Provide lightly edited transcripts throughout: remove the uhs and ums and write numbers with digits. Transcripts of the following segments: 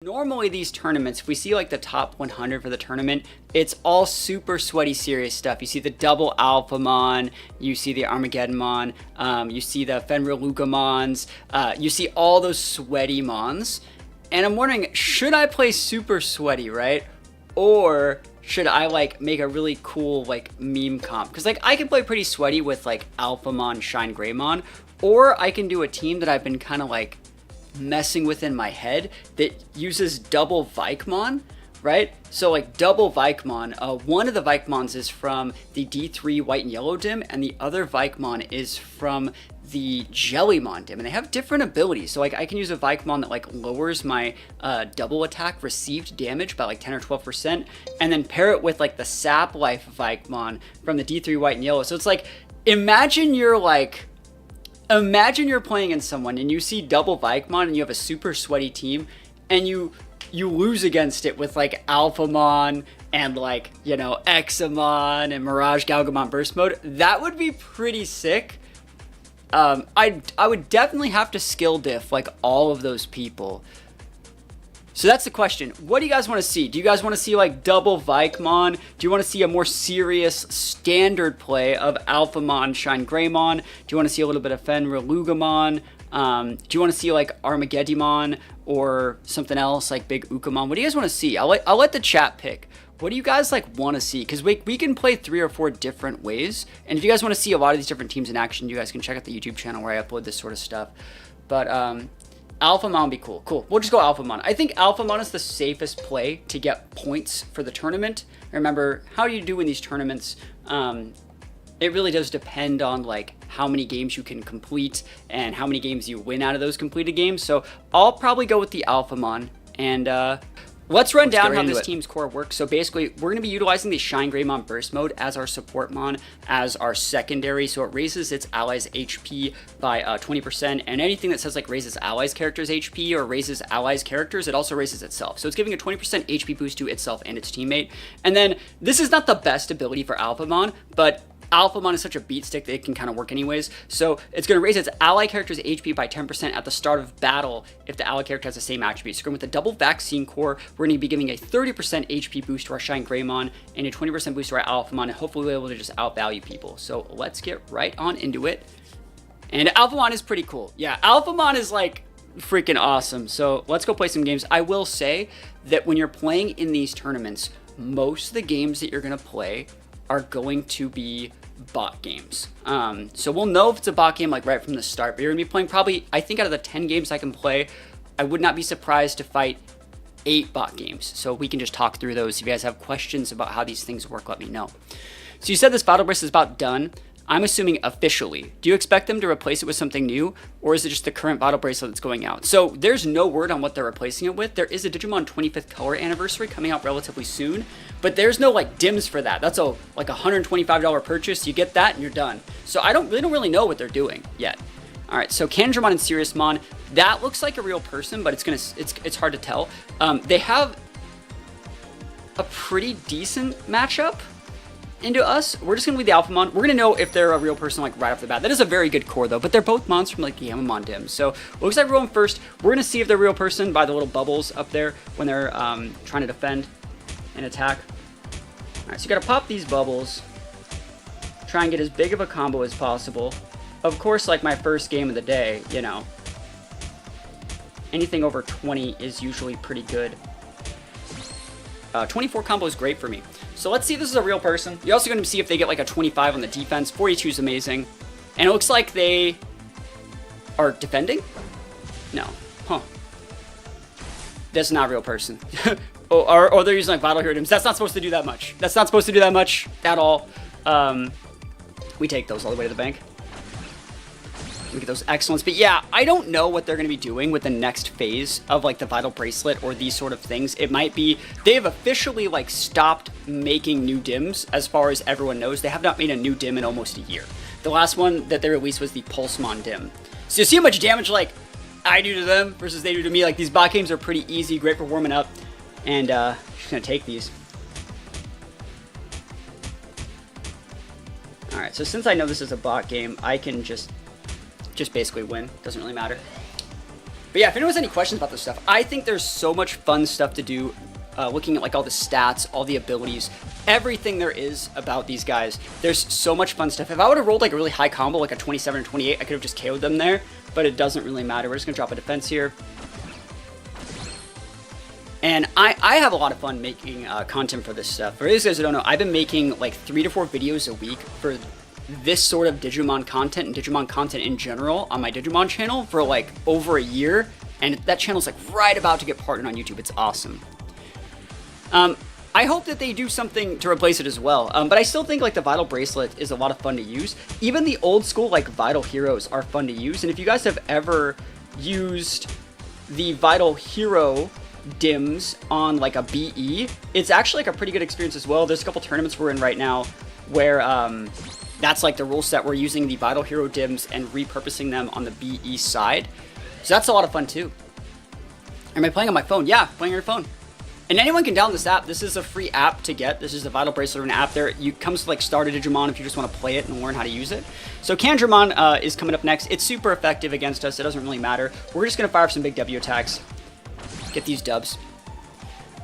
Normally these tournaments, if we see like the top 100 for the tournament, it's all super sweaty serious stuff. You see the double Alphamon, you see the Armageddonmon, you see the Fenrir-Lugamons, you see all those sweaty mons. And I'm wondering, should I play super sweaty, right? Or should I like make a really cool like meme comp? Because like I can play pretty sweaty with like Alphamon, Shine Greymon, or I can do a team that I've been kind of like messing with in my head that uses double Vikemon, right? So like double Vikemon, one of the Vikemons is from the D3 white and yellow dim, and the other Vikemon is from the Jellymon dim, and they have different abilities. So like I can use a Vikemon that like lowers my double attack received damage by like 10 or 12%, and then pair it with like the Sap Life Vikemon from the D3 white and yellow. So it's like, imagine you're playing in someone and you see double Vikemon and you have a super sweaty team, and you lose against it with like Alphamon and like, you know, Examon and Mirage Galgamon Burst Mode. That would be pretty sick. I would definitely have to skill diff like all of those people. So that's the question. What do you guys want to see? Do you guys want to see like double Vikemon? Do you want to see a more serious standard play of Alphamon, Shine Greymon? Do you want to see a little bit of Fenrir-Lugamon? Do you want to see like Armageddonmon or something else like Big Ukamon? What do you guys want to see? I'll let the chat pick. What do you guys like want to see? Because we can play 3 or 4 different ways. And if you guys want to see a lot of these different teams in action, you guys can check out the YouTube channel where I upload this sort of stuff. But Alphamon would be cool. Cool. We'll just go Alphamon. I think Alphamon is the safest play to get points for the tournament. Remember, how do you do in these tournaments? It really does depend on like how many games you can complete and how many games you win out of those completed games. So I'll probably go with the Alphamon, and let's run down how this team's core works. So basically, we're going to be utilizing the Shine Greymon Burst Mode as our support mon, as our secondary. So it raises its allies' HP by 20%, and anything that says like raises allies' characters' HP or raises allies' characters, it also raises itself. So it's giving a 20% HP boost to itself and its teammate. And then this is not the best ability for Alphamon, but Alphamon is such a beat stick that it can kind of work anyways. So it's going to raise its ally character's HP by 10% at the start of battle if the ally character has the same attributes. So going with the double vaccine core, we're going to be giving a 30% HP boost to our Shine Greymon and a 20% boost to our Alphamon, and hopefully we'll be able to just outvalue people. So let's get right on into it. And Alphamon is pretty cool. Yeah, Alphamon is like freaking awesome. So let's go play some games. I will say that when you're playing in these tournaments, most of the games that you're going to play are going to be bot games. So we'll know if it's a bot game like right from the start, but you're gonna be playing probably, I think out of the 10 games I can play, I would not be surprised to fight 8 bot games. So we can just talk through those. If you guys have questions about how these things work, let me know. So you said this Battle Bracelet is about done. I'm assuming officially. Do you expect them to replace it with something new, or is it just the current Battle Bracelet that's going out? So there's no word on what they're replacing it with. There is a Digimon 25th color anniversary coming out relatively soon, but there's no like dims for that. That's like $125 purchase. You get that and you're done. So they don't really know what they're doing yet. All right, so Kanjamon and Siriusmon, that looks like a real person, but it's hard to tell. They have a pretty decent matchup into us. We're just gonna be the Alphamon. We're gonna know if they're a real person like right off the bat. That is a very good core though, but they're both mons from like the Gamamon dim. So looks like we're going first. We're gonna see if they're a real person by the little bubbles up there when they're trying to defend and attack. All right, so you gotta pop these bubbles, try and get as big of a combo as possible. Of course, like my first game of the day, you know, anything over 20 is usually pretty good. 24 combo is great for me. So let's see if this is a real person. You're also going to see if they get like a 25 on the defense. 42 is amazing. And it looks like they are defending? No. Huh. That's not a real person. or they're using like Vital Hero Dims. That's not supposed to do that much. That's not supposed to do that much at all. We take those all the way to the bank. We get those excellence. But yeah, I don't know what they're going to be doing with the next phase of like the Vital Bracelet or these sort of things. It might be they have officially like stopped making new dims as far as everyone knows. They have not made a new dim in almost a year. The last one that they released was the Pulsemon dim. So you see how much damage like I do to them versus they do to me. Like these bot games are pretty easy, great for warming up. And just going to take these. All right, so since I know this is a bot game, I can just basically win. Doesn't really matter. But yeah, if anyone has any questions about this stuff, I think there's so much fun stuff to do. Looking at like all the stats, all the abilities, everything there is about these guys. There's so much fun stuff. If I would have rolled like a really high combo, like a 27 or 28, I could have just KO'd them there, but it doesn't really matter. We're just gonna drop a defense here. And I have a lot of fun making content for this stuff. For those guys who don't know, I've been making like 3 to 4 videos a week for this sort of Digimon content and Digimon content in general on my Digimon channel for like over a year. And that channel's like right about to get partnered on YouTube. It's awesome. I hope that they do something to replace it as well, but I still think like the Vital Bracelet is a lot of fun to use. Even the old school like Vital Heroes are fun to use, and if you guys have ever used the Vital Hero dims on like a BE, it's actually like a pretty good experience as well. There's a couple tournaments we're in right now where that's like the rule set. We're using the Vital Hero dims and repurposing them on the BE side, so that's a lot of fun too. Am I playing on my phone? Yeah, playing on your phone. And anyone can download this app. This is a free app to get. This is the Vital Bracelet Arena app. There, you comes to like Starter Digimon if you just want to play it and learn how to use it. So Kanjurmon is coming up next. It's super effective against us. It doesn't really matter. We're just gonna fire up some big W attacks. Get these dubs.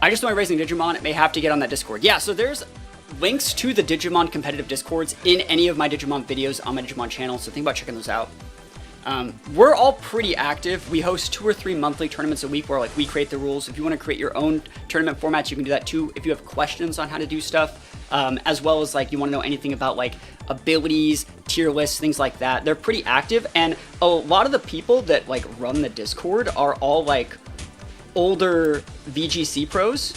I just know I'm raising Digimon. It may have to get on that Discord. Yeah. So there's links to the Digimon competitive Discords in any of my Digimon videos on my Digimon channel. So think about checking those out. We're all pretty active. We host 2 or 3 monthly tournaments a week where like we create the rules. If you want to create your own tournament formats, you can do that too. If you have questions on how to do stuff, as well as like you want to know anything about like abilities, tier lists, things like that, they're pretty active. And a lot of the people that like run the Discord are all like older VGC pros,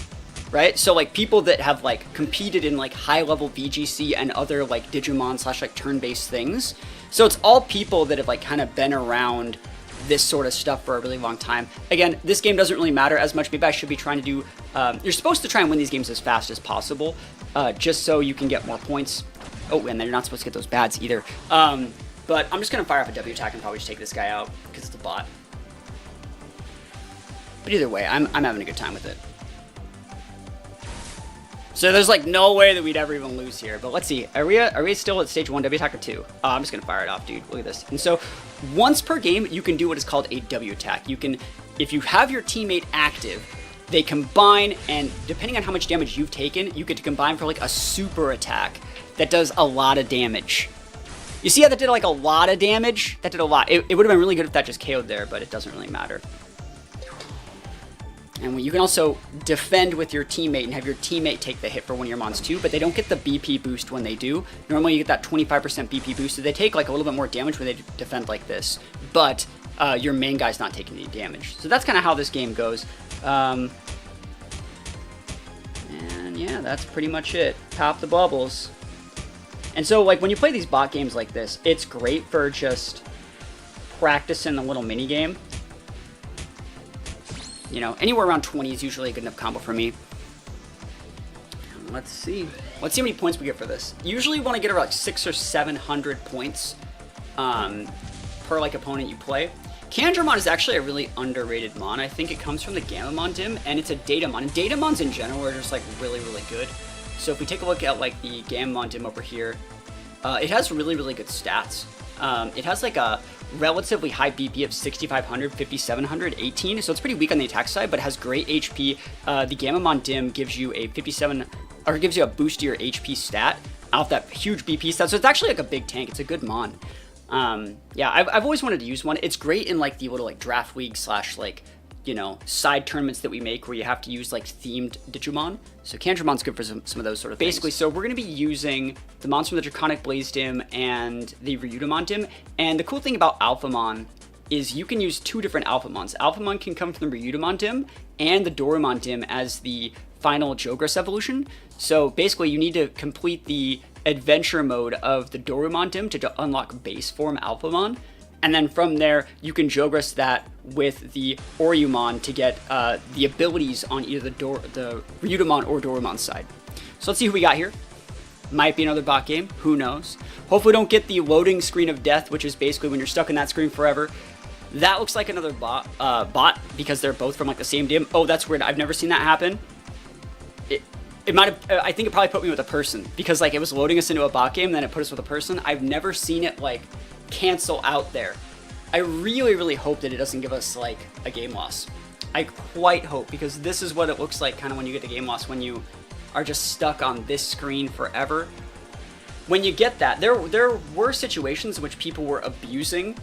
right? So like people that have like competed in like high level VGC and other like Digimon / like turn-based things. So it's all people that have like kind of been around this sort of stuff for a really long time. Again, this game doesn't really matter as much. Maybe I should be trying to do, you're supposed to try and win these games as fast as possible, just so you can get more points. Oh, and then you're not supposed to get those bads either. But I'm just gonna fire up a W attack and probably just take this guy out because it's a bot. But either way, I'm having a good time with it. So there's like no way that we'd ever even lose here. But let's see. Are we still at stage 1 W attack or 2? I'm just gonna fire it off, dude. Look at this. And so once per game, you can do what is called a W attack. You can, if you have your teammate active, they combine, and depending on how much damage you've taken, you get to combine for like a super attack that does a lot of damage. You see how that did like a lot of damage? That did a lot. It would have been really good if that just KO'd there, but it doesn't really matter. And you can also defend with your teammate and have your teammate take the hit for one of your mons too, but they don't get the BP boost when they do. Normally you get that 25% BP boost, so they take like a little bit more damage when they defend like this, but your main guy's not taking any damage. So that's kind of how this game goes. And yeah, that's pretty much it. Pop the bubbles. And so like when you play these bot games like this, it's great for just practicing a little mini game. You know, anywhere around 20 is usually a good enough combo for me. Let's see. Let's see how many points we get for this. Usually you want to get around like 600 or 700 points per like opponent you play. Kanjurmon is actually a really underrated mon. I think it comes from the Gammamon dim, and it's a Datamon. And Datamons in general are just like really, really good. So if we take a look at like the Gammamon dim over here, it has really, really good stats. It has like a relatively high BP of 6,500, 5,700, 18, so it's pretty weak on the attack side, but it has great HP. The Gammamon dim gives you a 57, or gives you a boost to your HP stat off that huge BP stat, so it's actually like a big tank. It's a good mon. Yeah, I've always wanted to use one. It's great in like the little like draft league / like, you know, side tournaments that we make where you have to use like themed Digimon. So Kanjurmon's good for some of those sort of things. Basically, so we're going to be using the mons from the Draconic Blaze dim and the Ryudomon dim. And the cool thing about Alphamon is you can use 2 different Alphamons. Alphamon can come from the Ryudomon dim and the Dorumon dim as the final Jogress evolution. So basically you need to complete the adventure mode of the Dorumon dim to unlock base form Alphamon. And then from there, you can Jogress that with the Oryumon to get the abilities on either the Ryudomon or Dorumon side. So let's see who we got here. Might be another bot game, who knows. Hopefully we don't get the loading screen of death, which is basically when you're stuck in that screen forever. That looks like another bot because they're both from like the same dim. Oh, that's weird. I've never seen that happen. It might have, I think it probably put me with a person because like it was loading us into a bot game, then it put us with a person. I've never seen it like cancel out there. I really, really hope that it doesn't give us like a game loss. I quite hope, because this is what it looks like kind of when you get a game loss, when you are just stuck on this screen forever. When you get that, there were situations in which people were abusing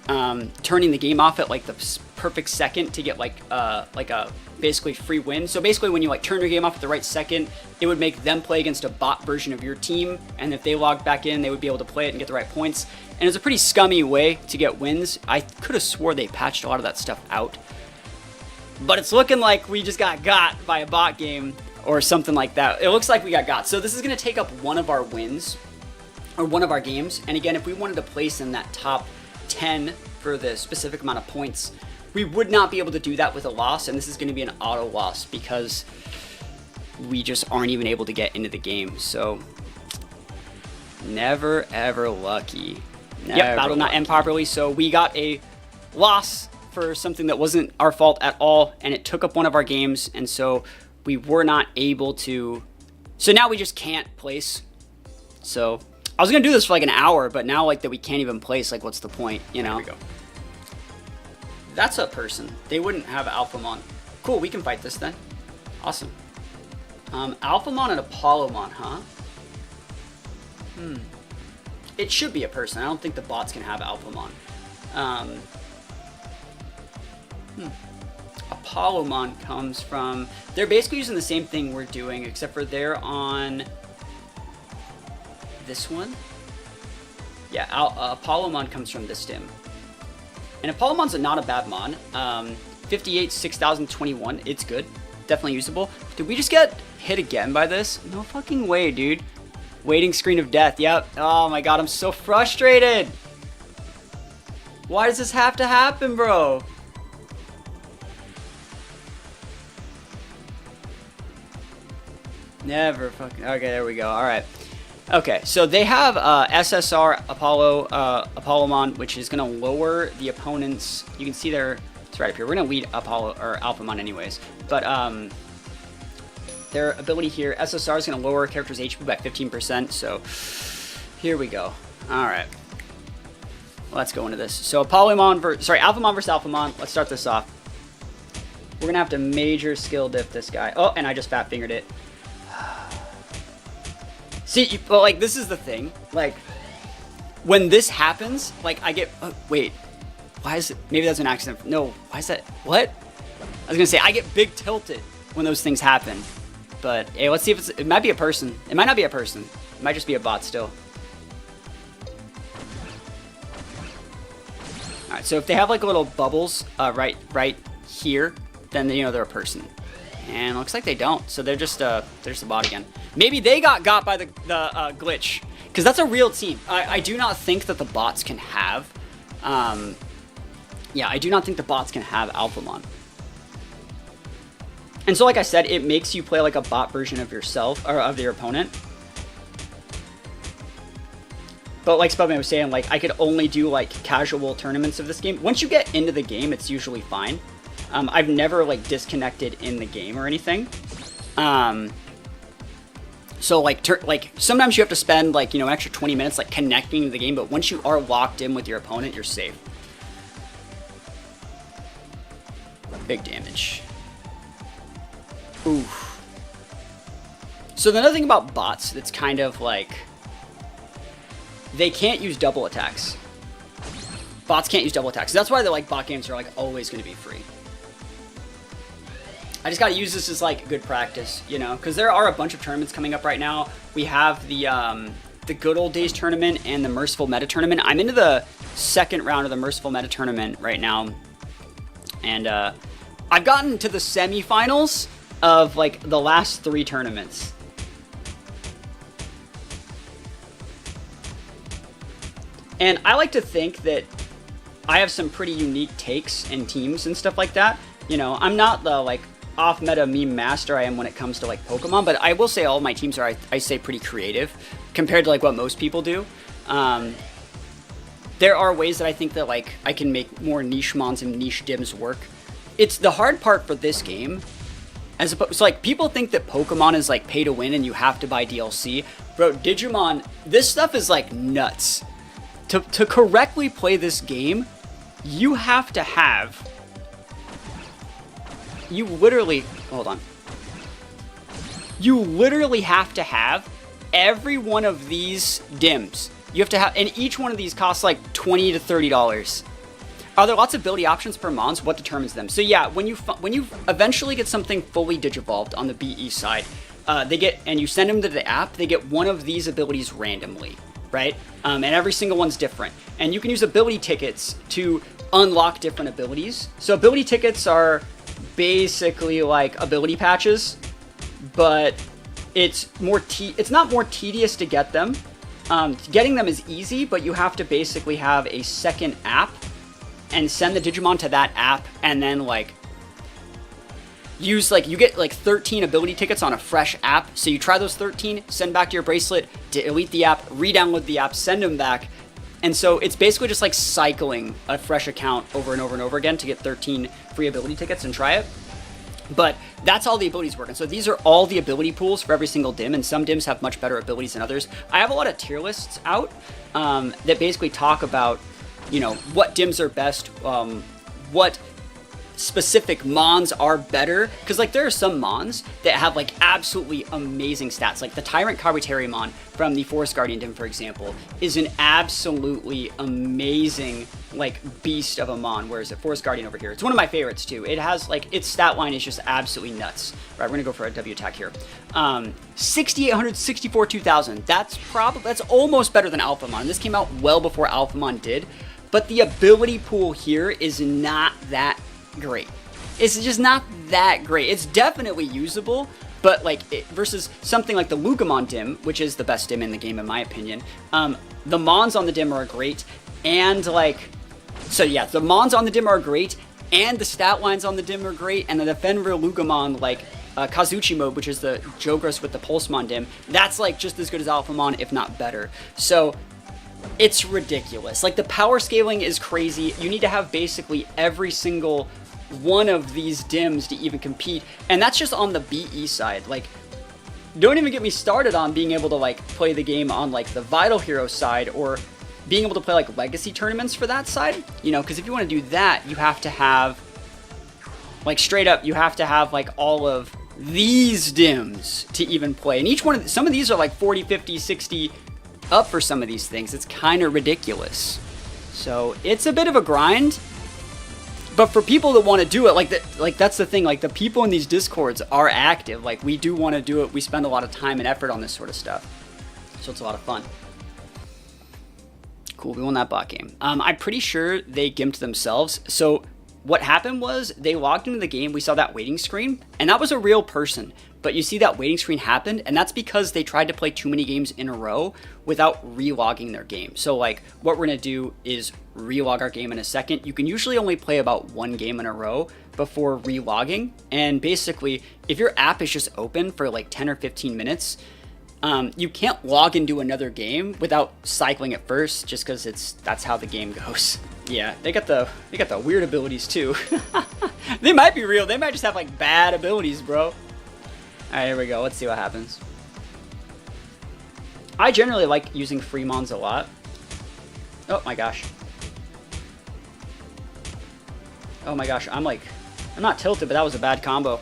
turning the game off at like the perfect second to get like a basically free win. So basically when you like turn your game off at the right second, it would make them play against a bot version of your team, and if they logged back in, they would be able to play it and get the right points. And it's a pretty scummy way to get wins. I could have swore they patched a lot of that stuff out, but it's looking like we just got by a bot game or something like that. It looks like we got. So this is going to take up one of our wins, or one of our games. And again, if we wanted to place in that top 10 for the specific amount of points, we would not be able to do that with a loss, and this is going to be an auto loss because we just aren't even able to get into the game. So never ever lucky. Yep, battle not end properly, so we got a loss for something that wasn't our fault at all, and it took up one of our games, and so we were not able to. So now we just can't place. So I was gonna do this for like an hour, but now like that we can't even place, like what's the point, you know? There we go. That's a person. They wouldn't have Alphamon. Cool, we can fight this then. Awesome. Alphamon and Apollomon, huh? It should be a person. I don't think the bots can have Alphamon. Apollomon comes from... They're basically using the same thing we're doing, except for they're on... this one? Yeah, Apollomon comes from this dim. And Apollomon's not a bad mon. 58, 6021, it's good. Definitely usable. Did we just get hit again by this? No fucking way, dude. Waiting screen of death, yep. Oh my god, I'm so frustrated. Why does this have to happen, bro? Never fucking... Okay, there we go, alright. Okay, so they have SSR Apollomon, which is going to lower the opponent's... You can see there, it's right up here. We're going to lead Alphamon anyways. But their ability here, SSR is going to lower a character's HP by 15%. So here we go. All right. Let's go into this. So Alphamon versus Alphamon. Let's start this off. We're going to have to major skill dip this guy. Oh, and I just fat fingered it. See, but like, this is the thing. Like, when this happens, like, I get... wait. Why is it... Maybe that's an accident. No, why is that... What? I was gonna say, I get big tilted when those things happen. But, hey, let's see if it's... It might be a person. It might not be a person. It might just be a bot still. Alright, so if they have, like, little bubbles right here, then, you know, they're a person. And looks like they don't, so they're just a bot again. Maybe they got by the glitch, because that's a real team. I do not think that the bots can have, yeah, I do not think the bots can have Alphamon. And so, like I said, it makes you play like a bot version of yourself, or of your opponent. But like Spudman was saying, like, I could only do like casual tournaments of this game. Once you get into the game, it's usually fine. I've never like disconnected in the game or anything. So like sometimes you have to spend like, you know, an extra 20 minutes like connecting to the game, but once you are locked in with your opponent, you're safe. Big damage. Oof. So the other thing about bots that's kind of like, they can't use double attacks. Bots can't use double attacks. That's why the like bot games are like always going to be free. I just got to use this as like good practice, you know, because there are a bunch of tournaments coming up right now. We have the Good Old Days tournament and the Merciful Meta tournament. I'm into the second round of the Merciful Meta tournament right now, and I've gotten to the semifinals of like the last 3 tournaments. And I like to think that I have some pretty unique takes and teams and stuff like that. You know, I'm not the like off-meta meme master I am when it comes to like Pokemon, but I will say all my teams are, I say, pretty creative compared to like what most people do. There are ways that I think that like I can make more niche mons and niche dims work. It's the hard part for this game, as opposed, so like people think that Pokemon is like pay to win and you have to buy DLC. Bro, Digimon, this stuff is like nuts. To correctly play this game, you have to have, you literally, hold on. You literally have to have every one of these dims. You have to have, and each one of these costs like $20 to $30. Are there lots of ability options per mons? What determines them? So yeah, when you eventually get something fully digivolved on the BE side, they get, and you send them to the app, they get one of these abilities randomly, right? And every single one's different. And you can use ability tickets to unlock different abilities. So ability tickets are basically like ability patches, but it's not more tedious to get them. Getting them is easy, but you have to basically have a second app and send the Digimon to that app, and then like use, like, you get like 13 ability tickets on a fresh app. So you try those 13, send back to your bracelet, delete the app, re-download the app, send them back. And so it's basically just like cycling a fresh account over and over and over again to get 13 free ability tickets and try it. But that's all the abilities work. And so these are all the ability pools for every single dim, and some dims have much better abilities than others. I have a lot of tier lists out that basically talk about, you know, what dims are best, what specific mons are better, because like there are some mons that have like absolutely amazing stats. Like the Tyrant Kabuterimon mon from the Forest Guardian dim, for example, is an absolutely amazing like beast of a mon. Whereas the Forest Guardian over here, it's one of my favorites too. It has like, its stat line is just absolutely nuts. Right, we're gonna go for a W attack here. 6,800, 64, 2,000. That's almost better than Alphamon. This came out well before Alphamon did, but the ability pool here is not that great. It's just not that great. It's definitely usable, but like versus something like the Lugamon dim, which is the best dim in the game in my opinion, the mons on the dim are great, and like, so yeah, the mons on the dim are great, and the stat lines on the dim are great, and the Defenrir Lugamon, like Kazuchi mode, which is the Jogras with the Pulsemon dim, that's like just as good as Alphamon, if not better. So it's ridiculous. Like the power scaling is crazy. You need to have basically every single one of these dims to even compete, and that's just on the BE side. Like, don't even get me started on being able to like play the game on like the Vital Hero side, or being able to play like legacy tournaments for that side, you know, because if you want to do that, you have to have like straight up, you have to have like all of these dims to even play, and each one of some of these are like 40, 50, 60 up for some of these things. It's kind of ridiculous. So it's a bit of a grind. But for people that want to do it, like that's the thing, like the people in these discords are active. Like we do want to do it. We spend a lot of time and effort on this sort of stuff. So it's a lot of fun. Cool, we won that bot game. I'm pretty sure they gimped themselves. So what happened was they logged into the game, we saw that waiting screen, and that was a real person. But you see that waiting screen happened, and that's because they tried to play too many games in a row without re-logging their game. So like what we're gonna do is re-log our game in a second. You can usually only play about one game in a row before re-logging. And basically, if your app is just open for like 10 or 15 minutes, you can't log into another game without cycling it first, just because that's how the game goes. Yeah, they got the weird abilities too. They might be real. They might just have like bad abilities, bro. All right, here we go. Let's see what happens. I generally like using free mons a lot. Oh my gosh. Oh my gosh, I'm not tilted, but that was a bad combo.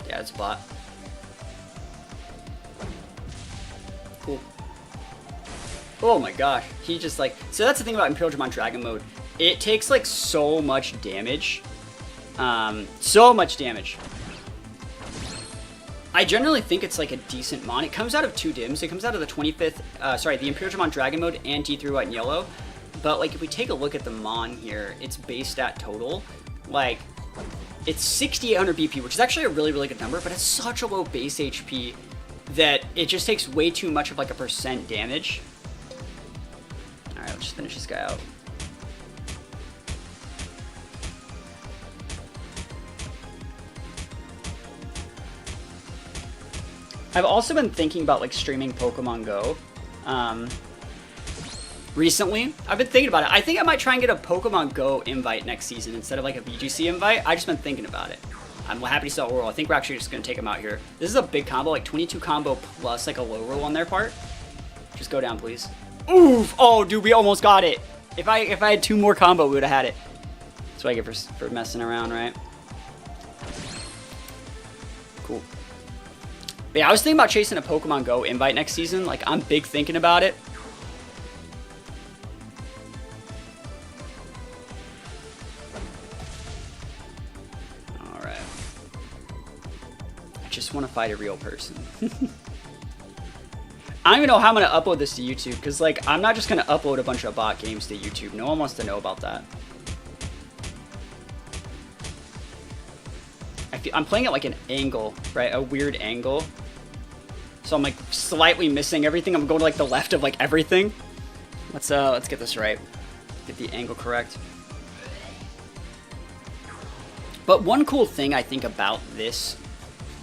Yeah, it's a bot. Cool. Oh my gosh, he just like, so that's the thing about Imperial Digimon Dragon mode. It takes like so much damage. So much damage. I generally think it's like a decent mon. It comes out of two dims. It comes out of the 25th, the Imperial Digimon Dragon mode and D3 White and Yellow. But like if we take a look at the mon here, its base stat total, like it's 6,800 BP, which is actually a really, really good number, but it's such a low base HP that it just takes way too much of like a % damage. All right, let's just finish this guy out. I've also been thinking about like streaming Pokemon Go. Recently, I've been thinking about it. I think I might try and get a Pokemon Go invite next season instead of like a VGC invite. I just been thinking about it. I'm happy to sell Oral. I think we're actually just gonna take them out here. This is a big combo, like 22 combo plus like a low roll on their part. Just go down, please. Oof! Oh, dude, we almost got it. If I had 2 more combo, we would have had it. That's what I get for messing around, right? Cool. But yeah, I was thinking about chasing a Pokemon Go invite next season. Like, I'm big thinking about it. Alright. I just want to fight a real person. I don't even know how I'm going to upload this to YouTube, because, like, I'm not just going to upload a bunch of bot games to YouTube. No one wants to know about that. I'm playing at, like, an angle, right? A weird angle. So I'm, like, slightly missing everything. I'm going to, like, the left of, like, everything. Let's get this right. Get the angle correct. But one cool thing I think about this,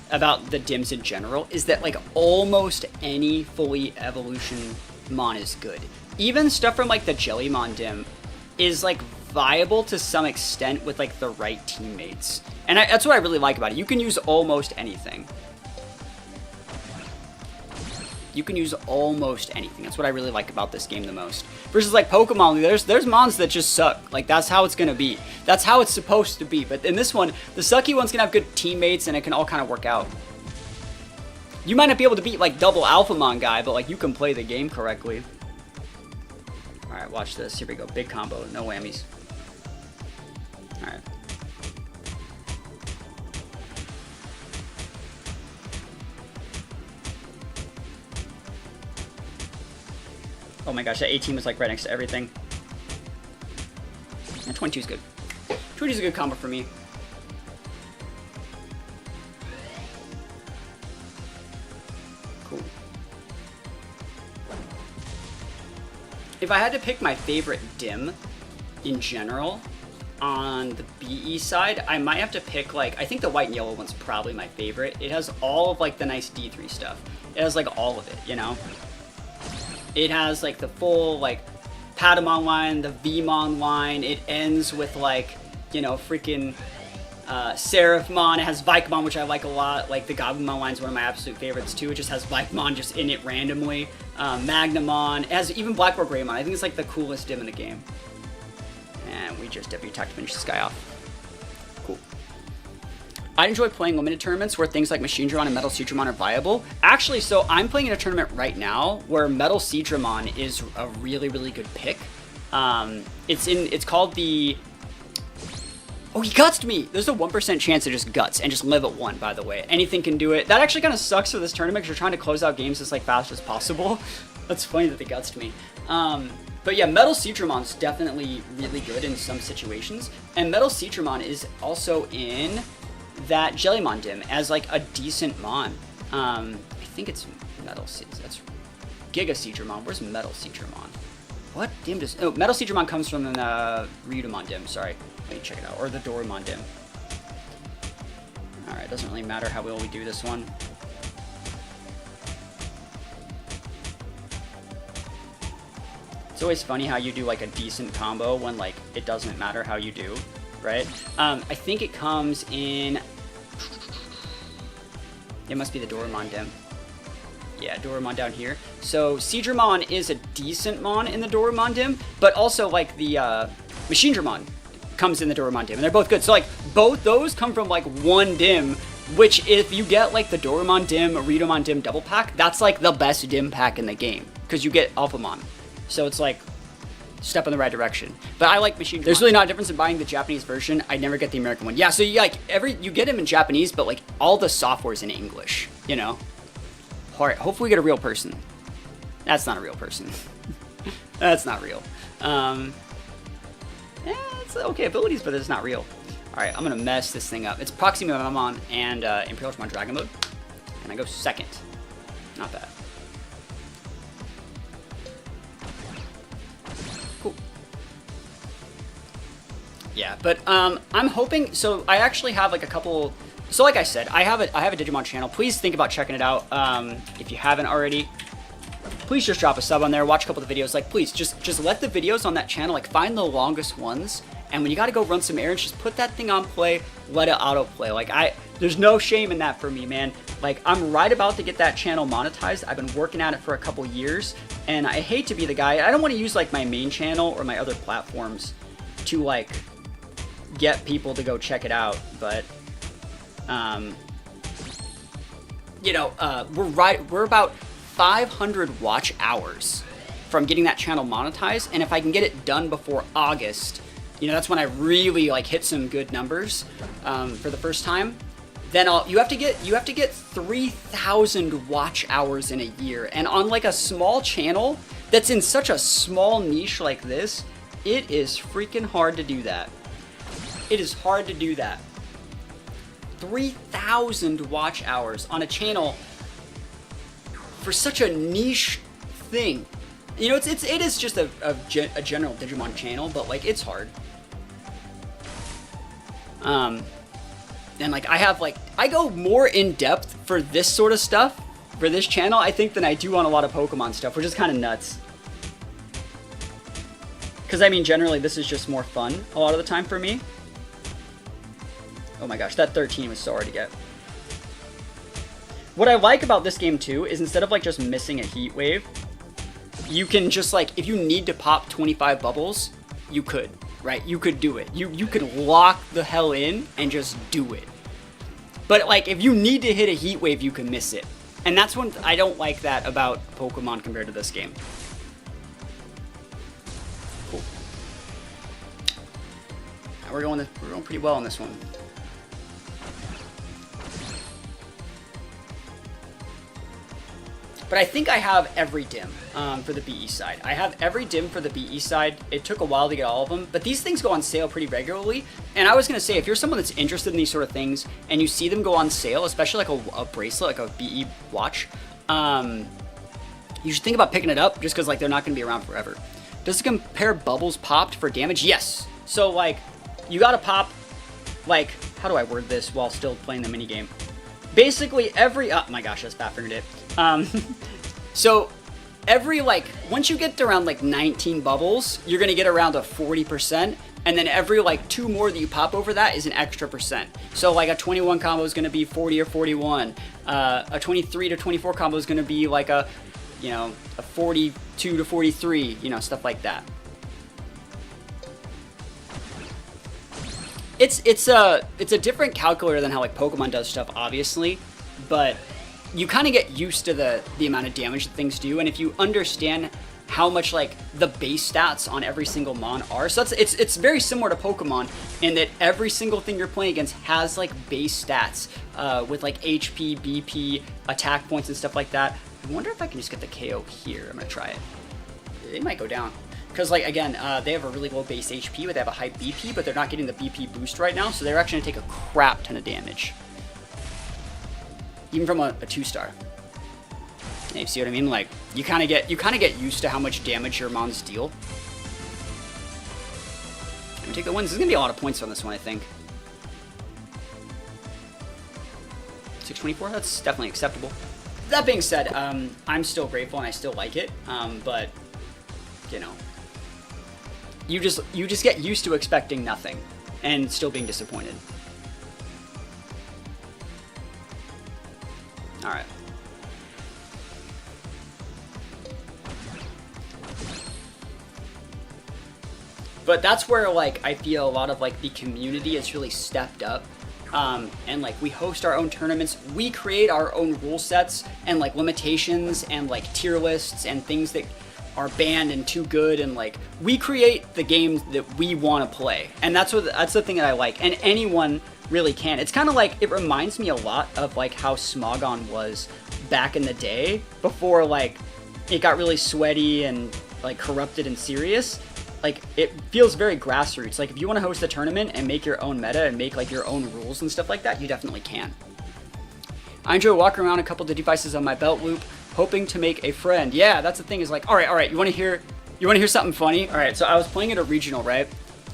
about the Dims in general, is that, like, almost any fully evolution mon is good. Even stuff from, like, the Jellymon Dim is, like, viable to some extent with, like, the right teammates. And that's what I really like about it. You can use almost anything. You can use almost anything. That's what I really like about this game the most. Versus, like, Pokemon, there's mons that just suck. Like, that's how it's gonna be. That's how it's supposed to be. But in this one, the sucky one's gonna have good teammates, and it can all kind of work out. You might not be able to beat, like, double Alphamon guy, but, like, you can play the game correctly. Alright, watch this. Here we go. Big combo. No whammies. Alright. Oh my gosh, that 18 was like right next to everything. And 22 is good. 22 is a good combo for me. Cool. If I had to pick my favorite dim in general on the BE side, I might have to pick, like, I think the white and yellow one's probably my favorite. It has all of, like, the nice D3 stuff. It has, like, all of it, you know? It has, like, the full, like, Patamon line, the Vmon line. It ends with, like, you know, freaking Seraphmon. It has Vikemon, which I like a lot. Like, the Gabumon line is one of my absolute favorites, too. It just has Vikemon just in it randomly. Magnamon. It has even Black or Greymon. I think it's, like, the coolest dim in the game. And we just W attack to finish this guy off. Cool. I enjoy playing limited tournaments where things like Machine Dramon and Metal Seadramon are viable. Actually, so I'm playing in a tournament right now where Metal Seadramon is a really, really good pick. It's called the... Oh, he gutsed me! There's a 1% chance to just guts and just live at 1, by the way. Anything can do it. That actually kind of sucks for this tournament because you're trying to close out games as, like, fast as possible. That's funny that they gutsed me. But yeah, Metal Seadramon's definitely really good in some situations. And Metal Seadramon is also in that Jellymon dim as, like, a decent mon. I think it's Metal Seadramon. That's Giga Seadramon. Where's Metal Seadramon? What dim does... Oh, Metal Seadramon comes from the Ryudamon dim. Sorry. Let me check it out. Or the Doramon dim. Alright, doesn't really matter how well we do this one. It's always funny how you do, like, a decent combo when, like, it doesn't matter how you do, right? I think it comes in... It must be the Doramon dim. Yeah, Doramon down here. So, Seadramon is a decent mon in the Doramon dim, but also, like, the Machine Dramon comes in the Doramon dim, and they're both good. So, like, both those come from, like, one dim, which if you get, like, the Doramon dim, Ryudamon dim double pack, that's, like, the best dim pack in the game, because you get Alphamon. So it's, like, step in the right direction. But I like Machine Dramon. There's really not a difference in buying the Japanese version. I never get the American one. Yeah, so you, like, you get them in Japanese, but, like, all the software's in English, you know? Alright, hopefully we get a real person. That's not a real person. That's not real. It's okay abilities, but it's not real. Alright, I'm gonna mess this thing up. It's Proxima Mamon and Imperial Dramon Dragon Mode. And I go second. Not bad. Cool. Yeah, but I'm hoping, so I actually have, like, a couple... So like I said, I have a Digimon channel. Please think about checking it out if you haven't already. Please just drop a sub on there, watch a couple of the videos. Like, please, just let the videos on that channel, like, find the longest ones And when you gotta go run some errands, just put that thing on play, let it autoplay. Like there's no shame in that for me, man. Like I'm right about to get that channel monetized. I've been working at it for a couple years, and I hate to be the guy. I don't want to use like my main channel or my other platforms to like get people to go check it out, but you know, we're about 500 watch hours from getting that channel monetized, and if I can get it done before August, you know, that's when I really like hit some good numbers for the first time. Then you have to get 3,000 watch hours in a year, and on like a small channel that's in such a small niche like this, it is freaking hard to do that. It is hard to do that. 3,000 watch hours on a channel for such a niche thing. You know, it is just a general Digimon channel, but like it's hard. And like I go more in depth for this sort of stuff for this channel, I think, than I do on a lot of Pokemon stuff, which is kind of nuts. Because I mean, generally this is just more fun a lot of the time for me. Oh my gosh, that 13 was so hard to get. What I like about this game too is instead of like just missing a heat wave, you can just like, if you need to pop 25 bubbles, you could, right? You could do it. You could lock the hell in and just do it. But like, if you need to hit a heat wave, you can miss it. And that's when I don't like that about Pokemon compared to this game. Cool. Now we're going pretty well on this one. But I think I have every dim for the BE side. I have every dim for the BE side. It took a while to get all of them, but these things go on sale pretty regularly. And I was gonna say, if you're someone that's interested in these sort of things and you see them go on sale, especially like a bracelet, like a BE watch, you should think about picking it up just because like they're not gonna be around forever. Does it compare bubbles popped for damage? Yes. So like, you gotta pop, like, how do I word this while still playing the minigame? Basically every, oh my gosh, that's fat fingered it. So every, like, once you get to around like 19 bubbles, you're gonna get around a 40%, and then every like 2 more that you pop over that is an extra percent. So like a 21 combo is gonna be 40 or 41. A 23 to 24 combo is gonna be like a, you know, a 42 to 43, you know, stuff like that. It's a different calculator than how like Pokemon does stuff, obviously, but you kind of get used to the amount of damage that things do, and if you understand how much like the base stats on every single mon are, so it's very similar to Pokemon in that every single thing you're playing against has like base stats with like HP, BP, attack points, and stuff like that. I wonder if I can just get the KO here. I'm gonna try it. It might go down. Because, like, again, they have a really low base HP, but they have a high BP, but they're not getting the BP boost right now, so they're actually going to take a crap ton of damage. Even from a 2-star. You see what I mean? Like, you kind of get used to how much damage your mons deal. I'm gonna take the wins. There's going to be a lot of points on this one, I think. 624? That's definitely acceptable. That being said, I'm still grateful and I still like it, but, you know, you just get used to expecting nothing and still being disappointed. All right. But that's where like I feel a lot of like the community has really stepped up. And like we host our own tournaments, we create our own rule sets and like limitations and like tier lists and things that are banned and too good, and like we create the games that we want to play, and that's the thing that I like, and anyone really can. It's kind of like, it reminds me a lot of like how Smogon was back in the day before like it got really sweaty and like corrupted and serious. Like, it feels very Grassroots. Like, if you want to host a tournament and make your own meta and make like your own rules and stuff like that, you definitely can. I enjoy walking around a couple of devices on my belt loop, hoping to make a friend. Yeah, that's the thing, is like, all right, you want to hear something funny? All right, so I was playing at a regional, right?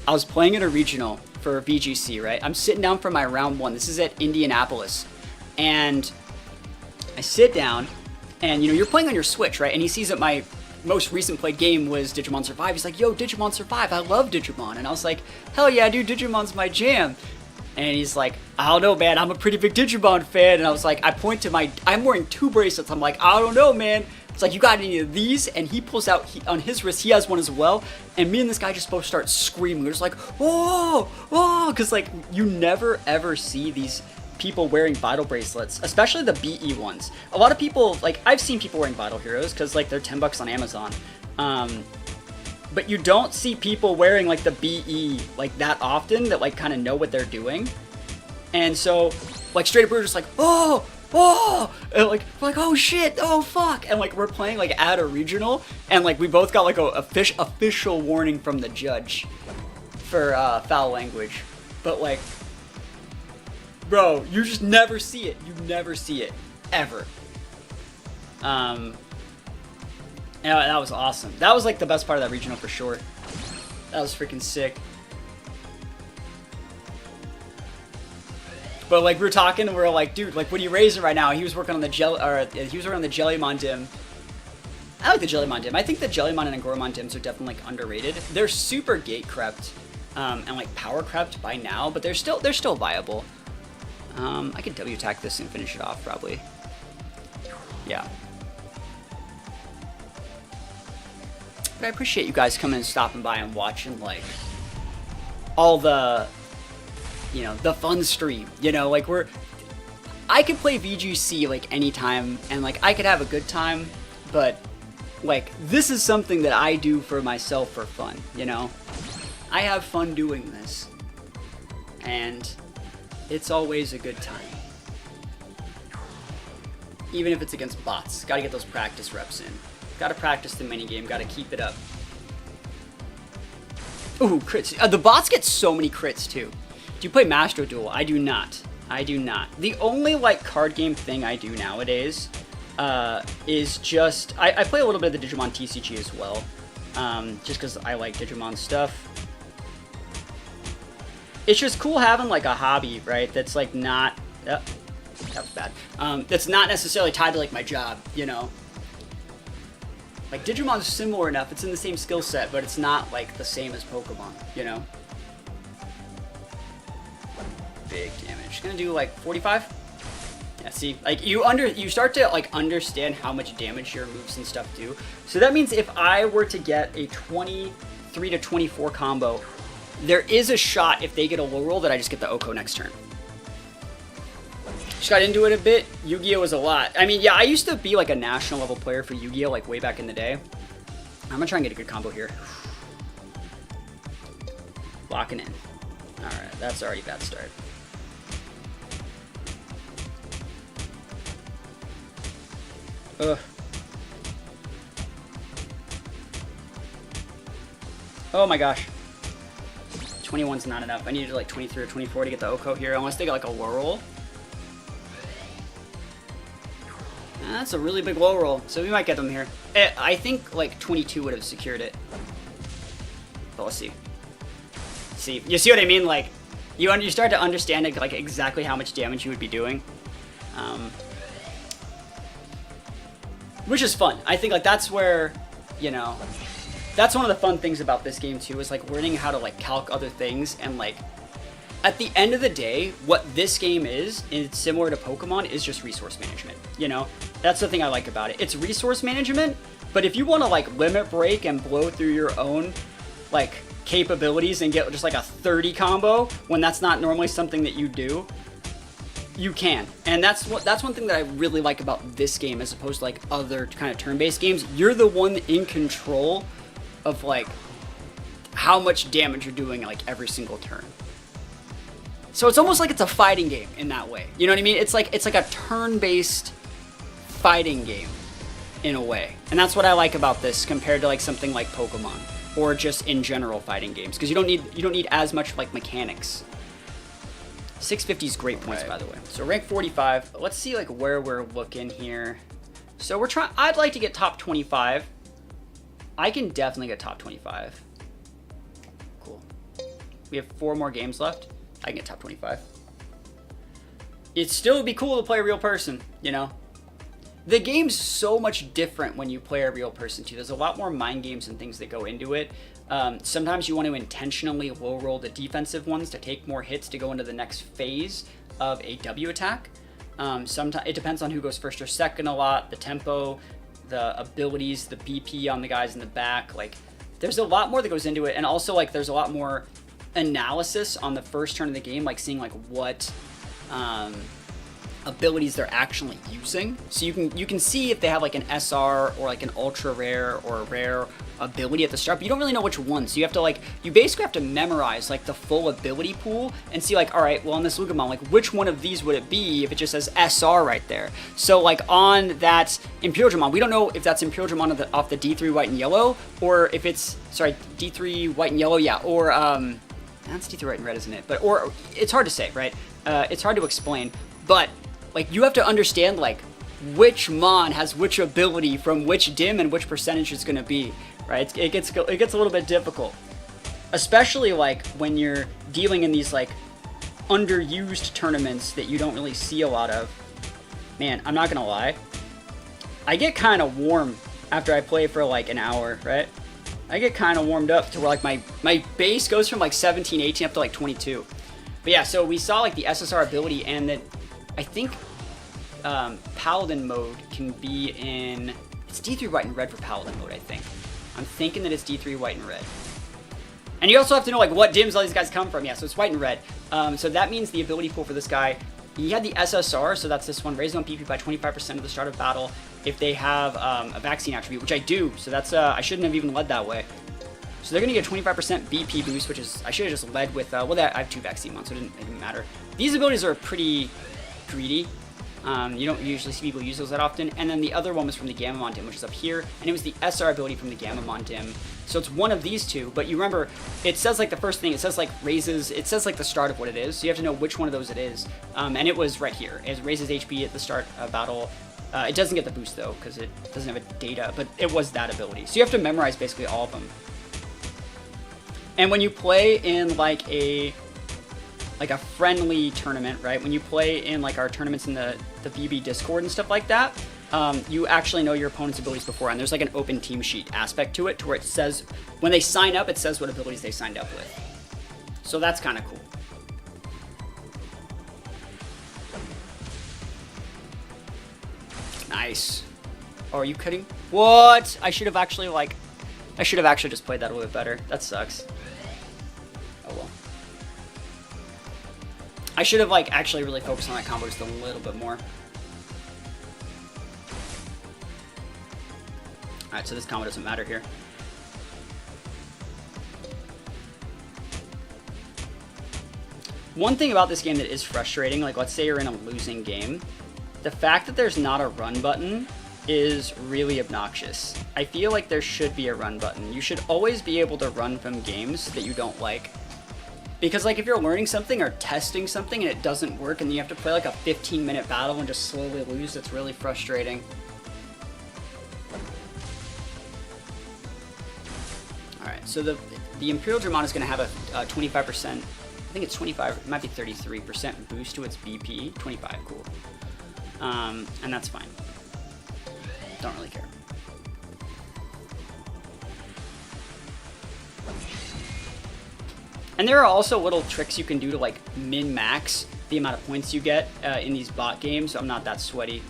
I was playing at a regional for VGC, right? I'm sitting down for my round 1. This is at Indianapolis. And I sit down, and, you know, you're playing on your Switch, right? And he sees that my most recent played game was Digimon Survive. He's like, yo, Digimon Survive, I love Digimon. And I was like, hell yeah, dude, Digimon's my jam. And he's like, I don't know, man, I'm a pretty big Digimon fan. And I was like, I point to I'm wearing 2 bracelets. I'm like, I don't know, man. It's like, you got any of these? And he pulls out, on his wrist, he has one as well. And me and this guy just both start screaming. We're just like, oh, oh, because like, you never ever see these people wearing Vital bracelets, especially the BE ones. A lot of people, like, I've seen people wearing Vital Heroes because like they're $10 on Amazon. But you don't see people wearing like the BE like that often that like kind of know what they're doing. And so like straight up we're just like, oh, oh, and like we're like, oh shit, oh fuck. And like we're playing like at a regional and like we both got like a official warning from the judge for foul language. But like, bro, you just never see it. You never see it ever. Yeah, that was awesome. That was like the best part of that regional for sure. That was freaking sick. But like we were talking and we were like, dude, like what are you raising right now? He was working on the Jellymon dim. I like the Jellymon dim. I think the Jellymon and Angoromon dims are definitely like underrated. They're super gate crept and like power crept by now, but they're still viable. I could W attack this and finish it off probably. Yeah. But I appreciate you guys coming and stopping by and watching like all the, you know, the fun stream. You know, like I could play VGC like anytime and like I could have a good time, but like this is something that I do for myself for fun, you know? I have fun doing this. And it's always a good time. Even if it's against bots. Gotta get those practice reps in. Gotta practice the minigame, gotta keep it up. Ooh, crits. The bots get so many crits too. Do you play Master Duel? I do not. I do not. The only like card game thing I do nowadays is just... I play a little bit of the Digimon TCG as well. Just because I like Digimon stuff. It's just cool having like a hobby, right? That's like not... that was bad. That's not necessarily tied to like my job, you know? Like, Digimon's similar enough, it's in the same skill set, but it's not, like, the same as Pokemon, you know? Big damage. Gonna do, like, 45? Yeah, see? Like, you start to, like, understand how much damage your moves and stuff do. So that means if I were to get a 23 to 24 combo, there is a shot, if they get a low roll, that I just get the Oko next turn. Just got into it a bit. Yu-Gi-Oh! Was a lot. I mean, yeah, I used to be like a national level player for Yu-Gi-Oh! Like way back in the day. I'm gonna try and get a good combo here. Locking in. Alright, that's already a bad start. Ugh. Oh my gosh. 21's not enough. I needed like 23 or 24 to get the Oko here, unless they got like a low roll. That's a really big low roll, so we might get them here. I think like 22 would have secured it. But let's see. See, you see what I mean? Like, you start to understand like exactly how much damage you would be doing, which is fun. I think like that's where, you know, that's one of the fun things about this game too, is like learning how to like calc other things. And like at the end of the day, what this game is, and it's similar to Pokemon, is just resource management. You know, that's the thing I like about it. It's resource management, but if you want to like limit break and blow through your own like capabilities and get just like a 30 combo when that's not normally something that you do, you can. And that's one thing that I really like about this game as opposed to like other kind of turn-based games. You're the one in control of like how much damage you're doing like every single turn. So it's almost like it's a fighting game in that way. You know what I mean? It's like a turn-based fighting game in a way. And that's what I like about this compared to like something like Pokemon or just in general fighting games, because you don't need as much like mechanics. 650 is great points, by the way. So rank 45. Let's see like where we're looking here. So I'd like to get top 25. I can definitely get top 25. Cool. We have 4 more games left. I can get top 25. It still would be cool to play a real person, you know? The game's so much different when you play a real person too. There's a lot more mind games and things that go into it. Sometimes you want to intentionally low roll the defensive ones to take more hits to go into the next phase of a W attack. Sometimes it depends on who goes first or second a lot, the tempo, the abilities, the BP on the guys in the back. Like, there's a lot more that goes into it, and also like there's a lot more analysis on the first turn of the game, like seeing like what abilities they're actually using. So you can see if they have like an SR or like an ultra rare or a rare ability at the start, but you don't really know which one. So you have to like, you basically have to memorize like the full ability pool and see like, all right, well on this Lugimon, like which one of these would it be if it just says SR right there? So like on that Imperial Dramon, we don't know if that's Imperial Dramon off the D3 white and yellow, or if it's, sorry, D3 white and yellow, yeah, or that's D3 white and red, isn't it? But, or it's hard to say, right? It's hard to explain, but like you have to understand like which mon has which ability from which dim and which percentage it's going to be, right? It gets a little bit difficult, especially like when you're dealing in these like underused tournaments that you don't really see a lot of. Man, I'm not gonna lie, I get kind of warm after I play for like an hour, right? I get kind of warmed up to where like my base goes from like 17, 18 up to like 22. But yeah, so we saw like the SSR ability, and that I think Paladin mode can be in, it's D3 white and red for Paladin mode, I think. I'm thinking that it's D3 white and red. And you also have to know like what dims all these guys come from. Yeah, so it's white and red. So that means the ability pool for this guy, he had the SSR, so that's this one, raise on PP by 25% at the start of battle if they have a vaccine attribute, which I do. So that's, I shouldn't have even led that way. So they're going to get 25% BP boost, which is, I should have just led with, well, I have 2 vaccine ones, so it didn't matter. These abilities are pretty greedy. You don't usually see people use those that often. And then the other one was from the Gamamon dim, which is up here, and it was the SR ability from the Gamamon dim. So it's one of these two, but you remember, it says like the first thing, it says like raises, it says like the start of what it is, so you have to know which one of those it is. And it was right here. It raises HP at the start of battle. It doesn't get the boost though, because it doesn't have a data, but it was that ability. So you have to memorize basically all of them. And when you play in like a friendly tournament, right? When you play in like our tournaments in the BB Discord and stuff like that, you actually know your opponent's abilities before, and there's like an open team sheet aspect to it, to where it says, when they sign up, it says what abilities they signed up with. So that's kind of cool. Nice. Oh, are you kidding? What? I should have actually just played that a little bit better. That sucks. Oh well. I should have like actually really focused on that combo just a little bit more. Alright, so this combo doesn't matter here. One thing about this game that is frustrating, like let's say you're in a losing game, the fact that there's not a run button is really obnoxious. I feel like there should be a run button. You should always be able to run from games that you don't like. Because like if you're learning something or testing something and it doesn't work and you have to play like a 15-minute battle and just slowly lose, it's really frustrating. Alright, so the Imperial Dramon is going to have a 25%, I think it's 25, it might be 33% boost to its BP. 25, cool. And that's fine. Don't really care. And there are also little tricks you can do to like min-max the amount of points you get in these bot games, so I'm not that sweaty.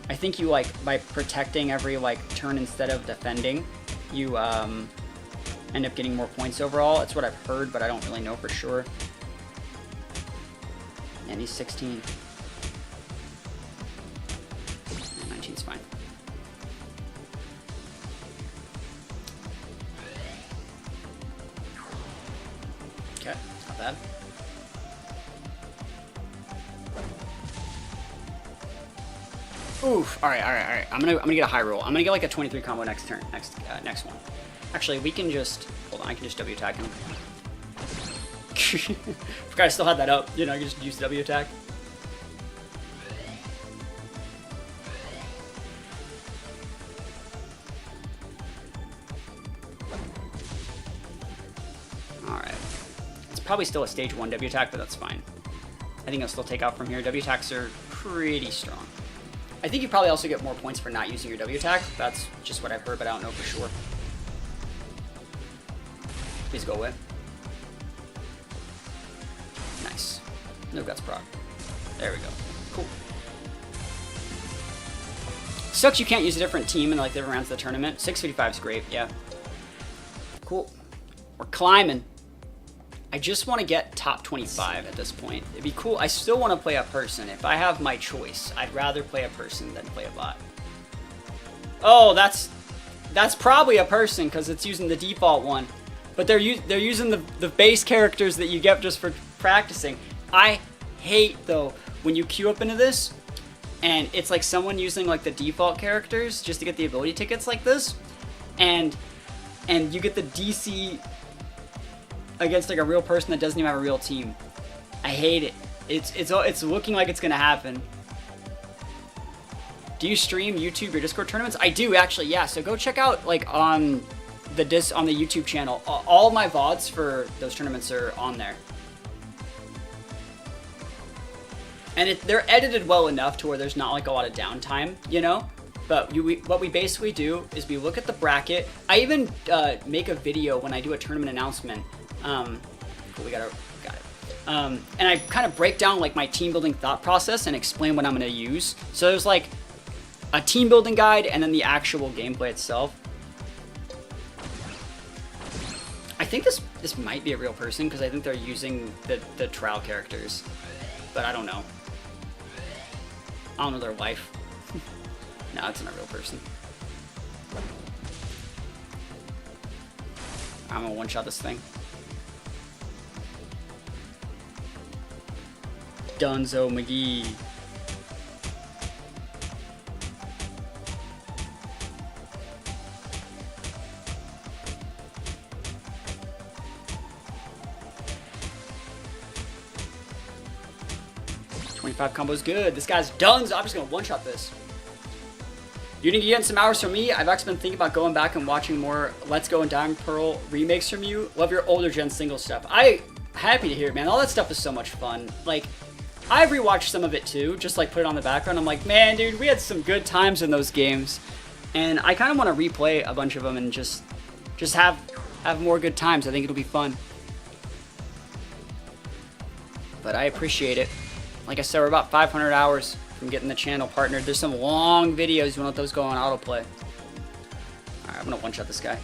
I think you like, by protecting every like turn instead of defending, you end up getting more points overall. That's what I've heard, but I don't really know for sure. And he's 16. 19's fine. Okay, not bad. Oof. All right. I'm gonna get a high roll. I'm gonna get like a 23 combo next turn, next one. Actually, we can just hold on. I can just W attack him. Forgot I still had that up. You know, I can just use W attack. Alright. It's probably still a stage 1 W attack, but that's fine. I think I'll still take out from here. W attacks are pretty strong. I think you probably also get more points for not using your W attack. That's just what I've heard, but I don't know for sure. Please go away. Nice. No guts proc. There we go. Cool. Sucks you can't use a different team in like different rounds of the tournament. 655 is great, yeah. Cool. We're climbing. I just want to get top 25 at this point. It'd be cool. I still want to play a person. If I have my choice, I'd rather play a person than play a bot. Oh, that's probably a person because it's using the default one. But they're using the base characters that you get just for practicing. I hate though when you queue up into this and it's like someone using like the default characters just to get the ability tickets like this, and you get the DC against like a real person that doesn't even have a real team. I hate it. It's looking like it's gonna happen. Do you stream YouTube or Discord tournaments? I do actually, yeah. So go check out like on the YouTube channel. All my VODs for those tournaments are on there. And they're edited well enough to where there's not like a lot of downtime, you know? But what we basically do is we look at the bracket. I even make a video when I do a tournament announcement. Cool, we got it. And I kind of break down like my team building thought process and explain what I'm gonna use. So there's like a team building guide and then the actual gameplay itself. I think this might be a real person because I think they're using the trial characters, but I don't know. I don't know their life. No, it's not a real person. I'm gonna one-shot this thing. Dunzo McGee. Combo's good. This guy's done. So I'm just gonna one-shot this. You need to get in some hours from me. I've actually been thinking about going back and watching more Let's Go and Diamond Pearl remakes from you. Love your older gen single stuff. Happy to hear it, man. All that stuff is so much fun. Like, I've rewatched some of it too, just like put it on the background. I'm like, man, dude, we had some good times in those games. And I kind of want to replay a bunch of them and just have more good times. I think it'll be fun. But I appreciate it. Like I said, we're about 500 hours from getting the channel partnered. There's some long videos. You want to let those go on autoplay. Alright, I'm gonna one-shot this guy.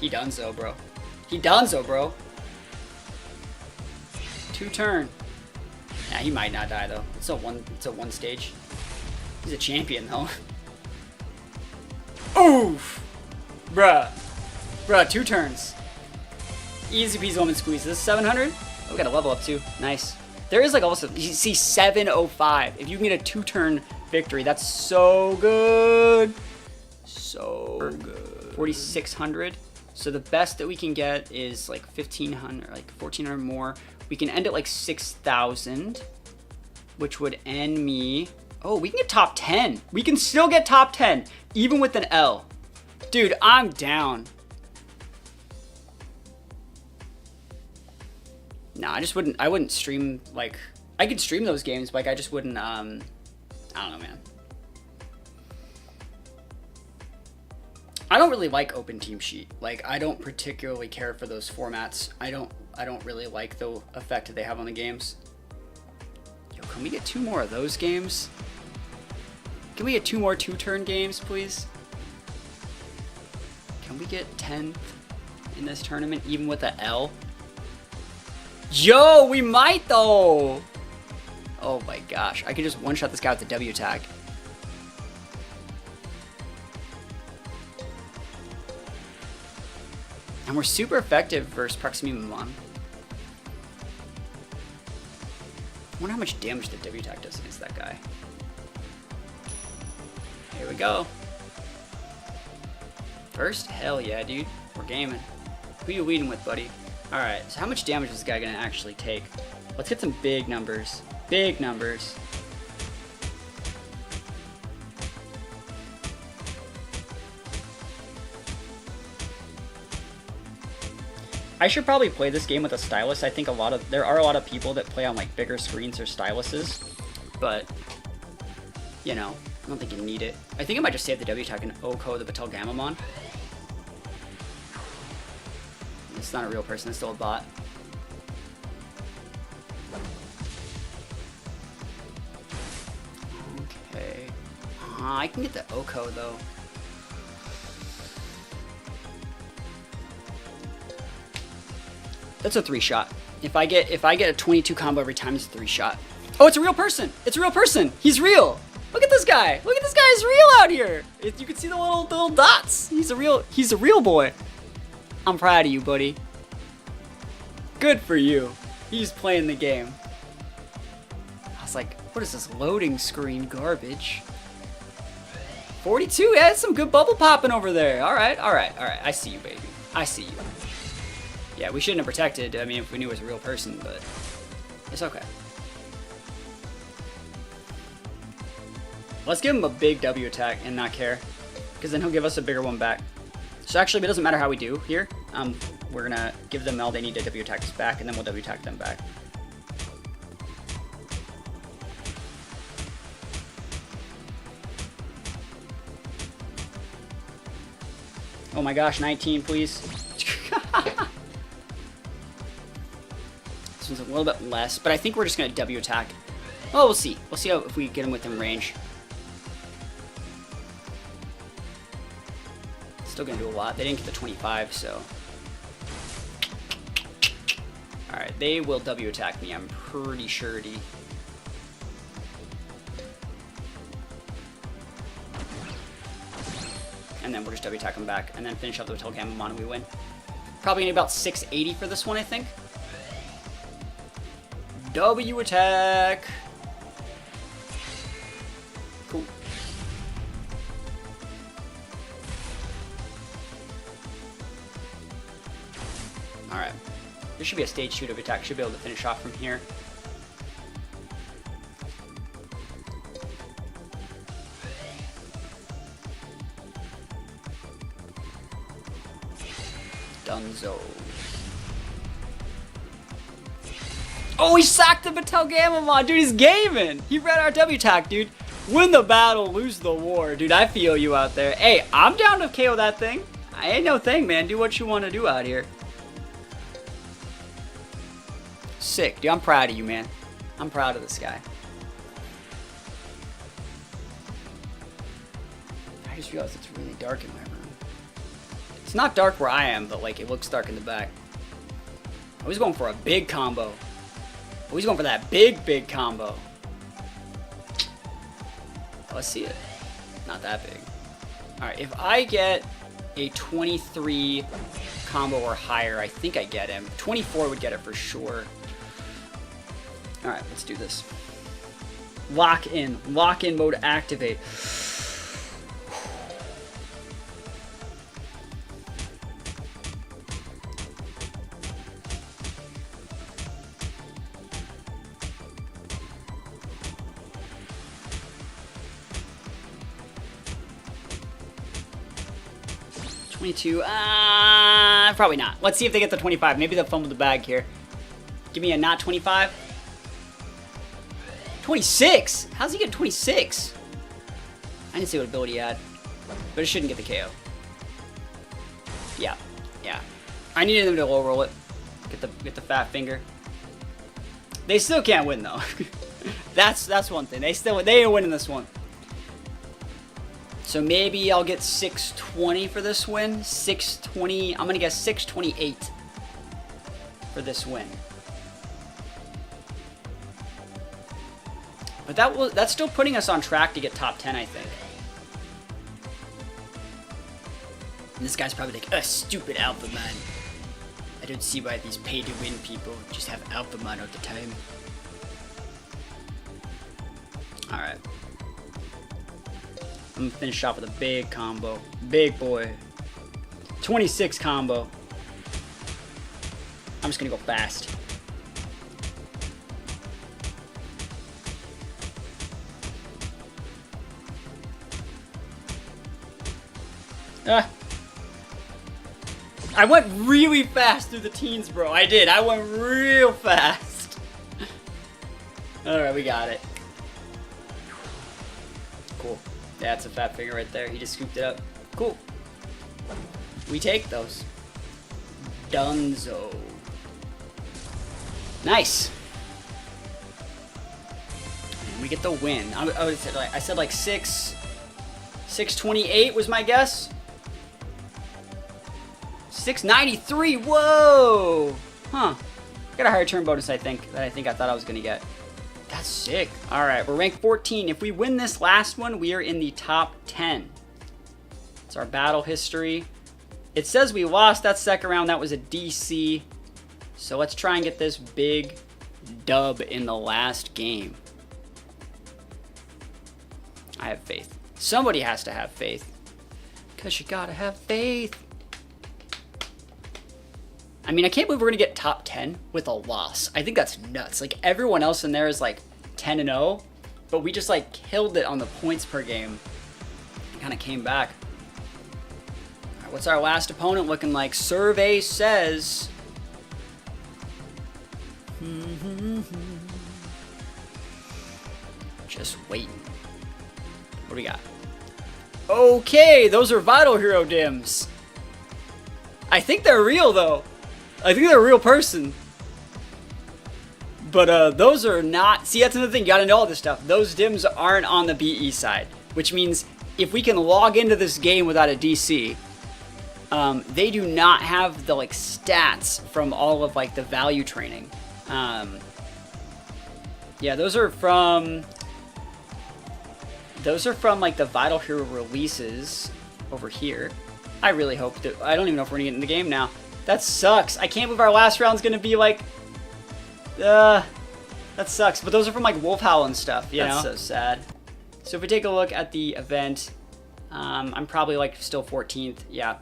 He donezo, bro. He donezo, bro. 2-turn. Yeah, he might not die though. It's a one stage. He's a champion though. Oof! Bruh. Bruh, 2 turns. Easy peasy lemon squeeze. This is 700? Oh, we got a level up too. Nice. There is like also, you see 705. If you can get a 2-turn victory, that's so good. So good. 4,600. So the best that we can get is like 1,500, like 1,400 more. We can end at like 6,000, which would end me. Oh, we can get top 10. We can still get top 10, even with an L. Dude, I'm down. No, I wouldn't stream, like, I could stream those games, but like, I just wouldn't, I don't know, man. I don't really like Open Team Sheet. Like, I don't particularly care for those formats. I don't really like the effect that they have on the games. Yo, can we get 2 more of those games? Can we get 2 more 2-turn games, please? Can we get 10th in this tournament, even with a L? Yo, we might though. Oh my gosh, I could just one-shot this guy with the W tag. And we're super effective versus Proximity Mon. I wonder how much damage the W tag does against that guy. Here we go. First? Hell yeah, dude. We're gaming. Who you leading with, buddy? Alright, so how much damage is this guy going to actually take? Let's get some big numbers. Big numbers. I should probably play this game with a stylus. I think there are a lot of people that play on like bigger screens or styluses, but you know, I don't think you need it. I think I might just save the W attack and Oko the Batel Gamamon. It's not a real person, it's still a bot. Okay. I can get the Oko though. That's a 3-shot. If I get a 22 combo every time, it's a 3-shot. Oh, it's a real person! It's a real person! He's real! Look at this guy! Look at this guy! He's real out here! You can see the little dots. He's a real boy. I'm proud of you, buddy. Good for you. He's playing the game. I was like, what is this loading screen garbage? 42? Yeah, that's some good bubble popping over there. Alright, alright, alright. I see you, baby. I see you. Yeah, we shouldn't have protected, I mean, if we knew it was a real person, but it's okay. Let's give him a big W attack and not care, because then he'll give us a bigger one back. So actually, it doesn't matter how we do here. We're gonna give them all they need to W attack us back, and then we'll W attack them back. Oh my gosh, 19, please. This one's a little bit less, but I think we're just gonna W attack. Oh, we'll see. We'll see if we get him within range. Still gonna do a lot. They didn't get the 25, so. Alright, they will W attack me, I'm pretty surety. And then we'll just W attack them back, and then finish up the Batel Gamamon and we win. Probably gonna be about 680 for this one, I think. W attack! Cool. Alright. There should be a stage 2 W attack. Should be able to finish off from here. Dunzo. Oh, he sacked the Batel Gamamon! Dude, he's gaming! He read our W attack, dude. Win the battle, lose the war. Dude, I feel you out there. Hey, I'm down to KO that thing. I ain't no thing, man. Do what you want to do out here. Sick, dude. I'm proud of you, man. I'm proud of this guy. I just realized it's really dark in my room. It's not dark where I am, but like it looks dark in the back. Oh, he's going for a big combo. Oh, he's going for that big combo. Let's see it. Not that big. Alright, if I get a 23 combo or higher, I think I get him. 24 would get it for sure. Alright, let's do this. Lock in mode activate. Probably not. Let's see if they get the 25. Maybe they'll fumble the bag here. Give me a not 25. 26? How's he get 26? I didn't see what ability he had. But it shouldn't get the KO. Yeah. I needed them to low roll it. Get the fat finger. They still can't win though. That's one thing. They are winning this one. So maybe I'll get 620 for this win. 620. I'm gonna guess 628 for this win. But that's still putting us on track to get top 10, I think. And this guy's probably like, stupid Alpha Man. I don't see why these pay-to-win people just have Alpha Man all the time. Alright. I'm gonna finish off with a big combo. Big boy. 26 combo. I'm just gonna go fast. I went really fast through the teens, bro. I did. I went real fast. Alright, we got it. Cool. Yeah, that's a fat finger right there. He just scooped it up. Cool. We take those. Dunzo. Nice. And we get the win. I said like 628 was my guess. 693. Whoa. Huh. Got a higher turn bonus, I think, than I thought I was gonna get. That's sick. All right, we're ranked 14. If we win this last one, we are in the top 10. It's our battle history. It says we lost that second round. That was a DC. So let's try and get this big dub in the last game. I have faith. Somebody has to have faith. Because you gotta have faith. I mean, I can't believe we're going to get top 10 with a loss. I think that's nuts. Like, everyone else in there is like 10-0, but we just like killed it on the points per game. Kind of came back. All right, what's our last opponent looking like? Survey says... Just waiting. What do we got? Okay, those are Vital Hero dims. I think they're real, though. I think they're a real person. But those are not... See, that's another thing. You gotta know all this stuff. Those dims aren't on the BE side. Which means if we can log into this game without a DC, they do not have the like stats from all of like the value training. Yeah, those are from like the Vital Hero releases over here. I really hope that... I don't even know if we're gonna get in the game now. That sucks. I can't believe our last round's gonna be like... that sucks. But those are from like Wolf Howl and stuff, you know? That's so sad. So if we take a look at the event, I'm probably like still 14th. Yeah,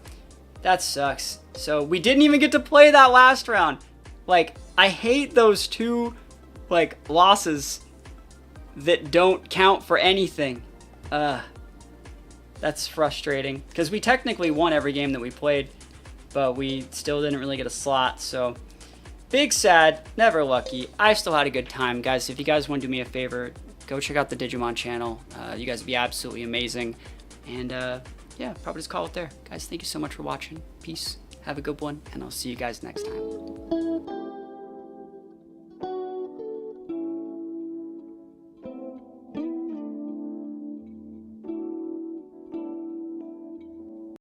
that sucks. So we didn't even get to play that last round. Like, I hate those two like losses that don't count for anything. That's frustrating because we technically won every game that we played, but we still didn't really get a slot. So big sad, never lucky. I still had a good time, guys. If you guys want to do me a favor, go check out the Digimon channel. You guys would be absolutely amazing. And yeah, probably just call it there. Guys, thank you so much for watching. Peace. Have a good one, and I'll see you guys next time.